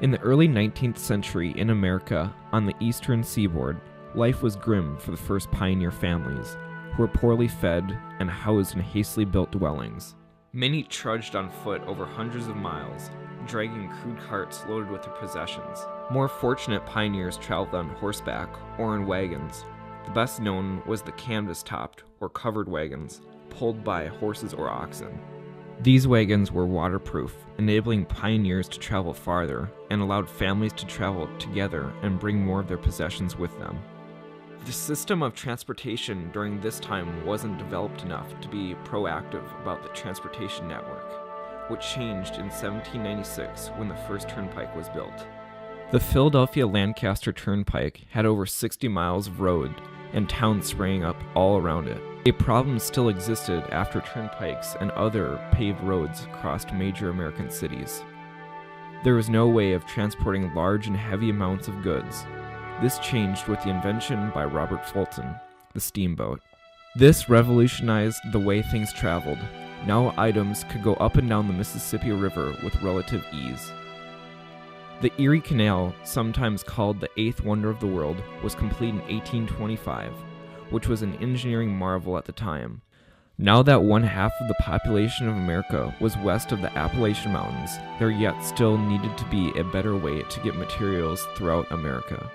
In the early 19th century in America, on the eastern seaboard, life was grim for the first pioneer families, who were poorly fed and housed in hastily built dwellings. Many trudged on foot over hundreds of miles, dragging crude carts loaded with their possessions. More fortunate pioneers traveled on horseback or in wagons. The best known was the canvas-topped or covered wagons, pulled by horses or oxen. These wagons were waterproof, enabling pioneers to travel farther and allowed families to travel together and bring more of their possessions with them. The system of transportation during this time wasn't developed enough to be proactive about the transportation network, which changed in 1796 when the first turnpike was built. The Philadelphia-Lancaster Turnpike had over 60 miles of road and towns sprang up all around it. A problem still existed after turnpikes and other paved roads crossed major American cities. There was no way of transporting large and heavy amounts of goods. This changed with the invention by Robert Fulton, the steamboat. This revolutionized the way things traveled. Now items could go up and down the Mississippi River with relative ease. The Erie Canal, sometimes called the eighth wonder of the world, was complete in 1825, which was an engineering marvel at the time. Now that one half of the population of America was west of the Appalachian Mountains, there yet still needed to be a better way to get materials throughout America.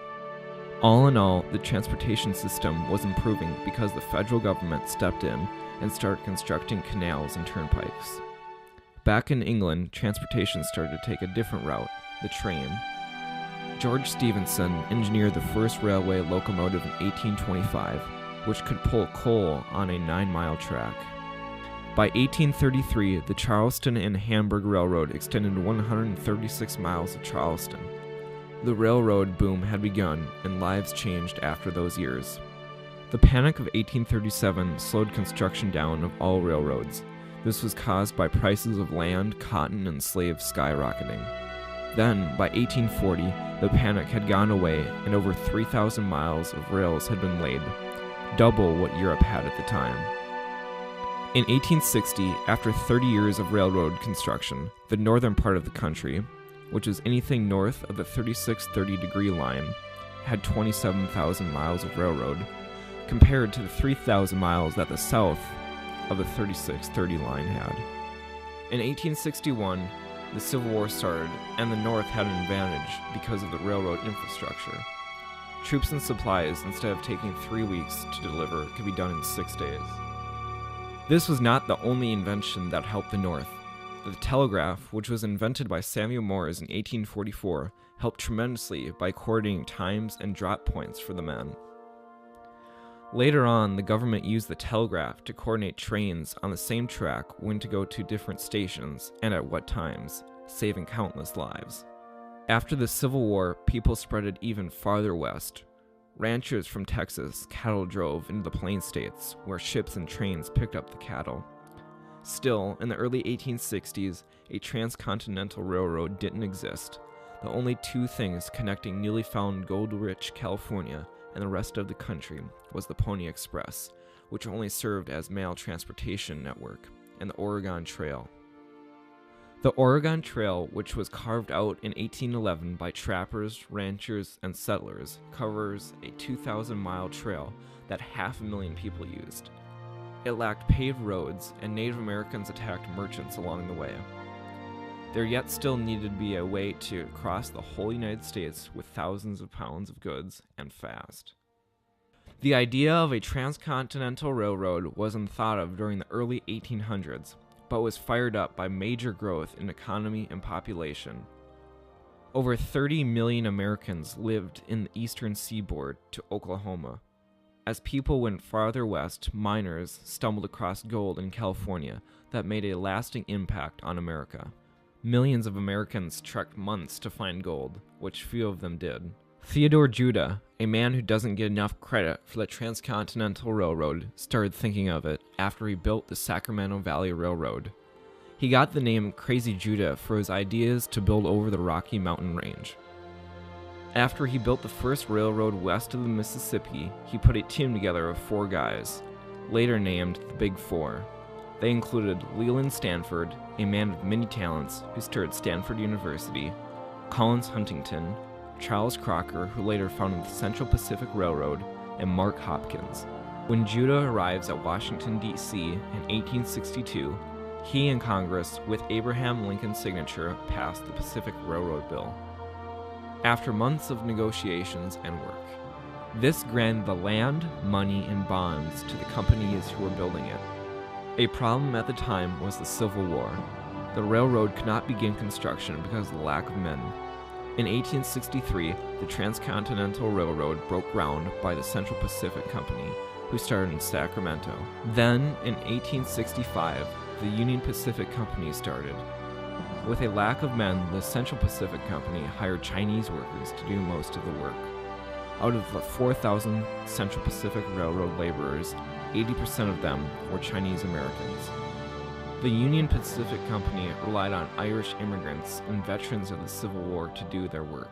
All in all, the transportation system was improving because the federal government stepped in and started constructing canals and turnpikes. Back in England, transportation started to take a different route, the train. George Stephenson engineered the first railway locomotive in 1825, which could pull coal on a 9-mile track. By 1833, the Charleston and Hamburg Railroad extended 136 miles of Charleston. The railroad boom had begun, and lives changed after those years. The Panic of 1837 slowed construction down of all railroads. This was caused by prices of land, cotton, and slaves skyrocketing. Then, by 1840, the panic had gone away, and over 3,000 miles of rails had been laid, double what Europe had at the time. In 1860, after 30 years of railroad construction, the northern part of the country, which is anything north of the 3630-degree line, had 27,000 miles of railroad, compared to the 3,000 miles that the south of the 3630 line had. In 1861, the Civil War started, and the North had an advantage because of the railroad infrastructure. Troops and supplies, instead of taking 3 weeks to deliver, could be done in 6 days. This was not the only invention that helped the North. The telegraph, which was invented by Samuel Morse in 1844, helped tremendously by coordinating times and drop points for the men. Later on, the government used the telegraph to coordinate trains on the same track when to go to different stations and at what times, saving countless lives. After the Civil War, people spread even farther west. Ranchers from Texas cattle drove into the Plain States, where ships and trains picked up the cattle. Still, in the early 1860s, a transcontinental railroad didn't exist. The only two things connecting newly found gold-rich California and the rest of the country was the Pony Express, which only served as mail transportation network, and the Oregon Trail. The Oregon Trail, which was carved out in 1811 by trappers, ranchers, and settlers, covers a 2,000-mile trail that 500,000 people used. It lacked paved roads, and Native Americans attacked merchants along the way. There yet still needed to be a way to cross the whole United States with thousands of pounds of goods, and fast. The idea of a transcontinental railroad wasn't thought of during the early 1800s, but was fired up by major growth in economy and population. Over 30 million Americans lived in the eastern seaboard to Oklahoma. As people went farther west, miners stumbled across gold in California that made a lasting impact on America. Millions of Americans trekked months to find gold, which few of them did. Theodore Judah, a man who doesn't get enough credit for the Transcontinental Railroad, started thinking of it after he built the Sacramento Valley Railroad. He got the name Crazy Judah for his ideas to build over the Rocky Mountain Range. After he built the first railroad west of the Mississippi, he put a team together of 4 guys, later named the Big Four. They included Leland Stanford, a man of many talents who started Stanford University, Collins Huntington, Charles Crocker, who later founded the Central Pacific Railroad, and Mark Hopkins. When Judah arrives at Washington, D.C. in 1862, he and Congress, with Abraham Lincoln's signature, passed the Pacific Railroad Bill. After months of negotiations and work, this granted the land, money, and bonds to the companies who were building it. A problem at the time was the Civil War. The railroad could not begin construction because of the lack of men. In 1863, the Transcontinental Railroad broke ground by the Central Pacific Company, who started in Sacramento. Then, in 1865, the Union Pacific Company started. With a lack of men, the Central Pacific Company hired Chinese workers to do most of the work. Out of the 4,000 Central Pacific Railroad laborers, 80% of them were Chinese Americans. The Union Pacific Company relied on Irish immigrants and veterans of the Civil War to do their work.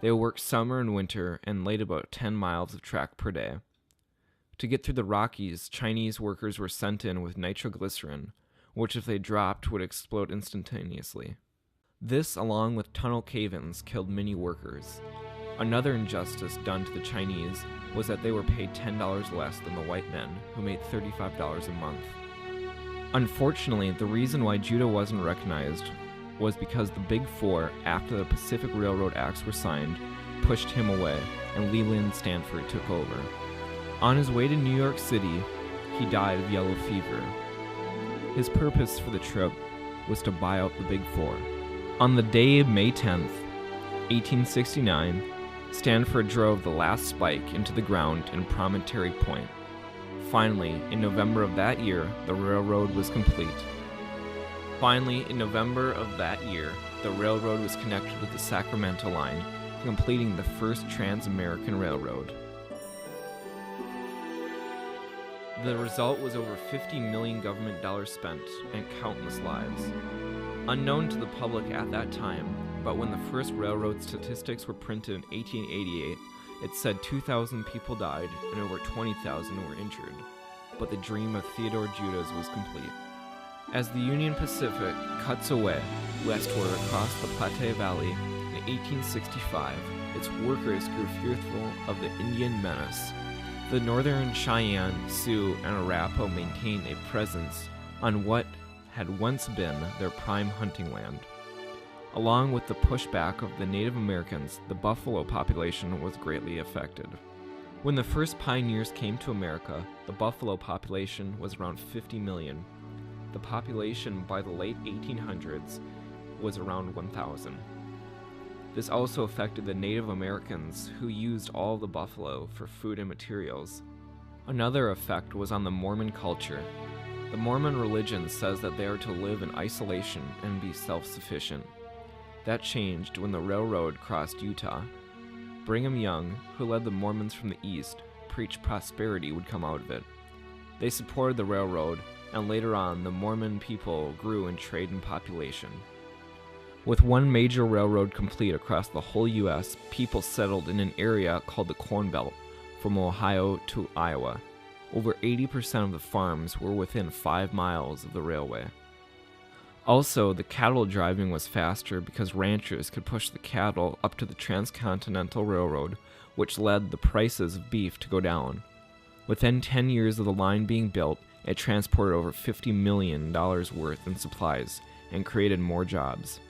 They worked summer and winter and laid about 10 miles of track per day. To get through the Rockies, Chinese workers were sent in with nitroglycerin, which if they dropped would explode instantaneously. This, along with tunnel cave-ins, killed many workers. Another injustice done to the Chinese was that they were paid $10 less than the white men, who made $35 a month. Unfortunately, the reason why Judah wasn't recognized was because the Big Four, after the Pacific Railroad Acts were signed, pushed him away, and Leland Stanford took over. On his way to New York City, he died of yellow fever. His purpose for the trip was to buy out the Big Four. On the day of May 10th, 1869, Stanford drove the last spike into the ground in Promontory Point. Finally, in November of that year, the railroad was complete. The railroad was connected with the Sacramento line, completing the first Trans-American Railroad. The result was over $50 million government dollars spent and countless lives. Unknown to the public at that time, but when the first railroad statistics were printed in 1888, it said 2,000 people died and over 20,000 were injured, but the dream of Theodore Judah's was complete. As the Union Pacific cuts away westward across the Platte Valley in 1865, its workers grew fearful of the Indian menace. The Northern Cheyenne, Sioux, and Arapaho maintained a presence on what had once been their prime hunting land. Along with the pushback of the Native Americans, the buffalo population was greatly affected. When the first pioneers came to America, the buffalo population was around 50 million. The population by the late 1800s was around 1,000. This also affected the Native Americans, who used all of the buffalo for food and materials. Another effect was on the Mormon culture. The Mormon religion says that they are to live in isolation and be self-sufficient. That changed when the railroad crossed Utah. Brigham Young, who led the Mormons from the east, preached prosperity would come out of it. They supported the railroad, and later on the Mormon people grew in trade and population. With one major railroad complete across the whole U.S., people settled in an area called the Corn Belt, from Ohio to Iowa. Over 80% of the farms were within 5 miles of the railway. Also, the cattle driving was faster because ranchers could push the cattle up to the Transcontinental Railroad, which led the prices of beef to go down. Within 10 years of the line being built, it transported over $50 million worth in supplies and created more jobs.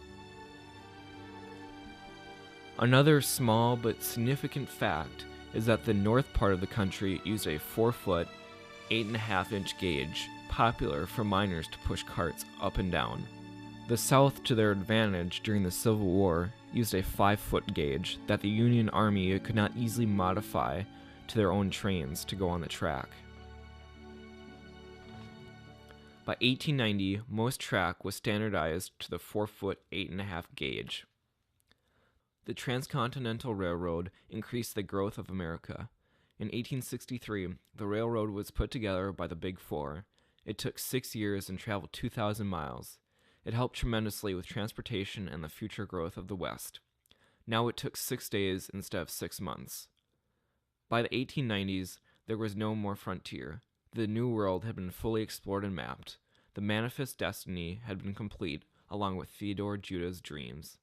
Another small but significant fact is that the north part of the country used a 4-foot, 8.5-inch gauge, popular for miners to push carts up and down. The South, to their advantage during the Civil War, used a 5-foot gauge that the Union Army could not easily modify to their own trains to go on the track. By 1890, most track was standardized to the 4-foot, 8.5 gauge. The Transcontinental Railroad increased the growth of America. In 1863, the railroad was put together by the Big Four. It took 6 years and traveled 2,000 miles. It helped tremendously with transportation and the future growth of the West. Now it took 6 days instead of 6 months. By the 1890s, there was no more frontier. The New World had been fully explored and mapped. The manifest destiny had been complete, along with Theodore Judah's dreams.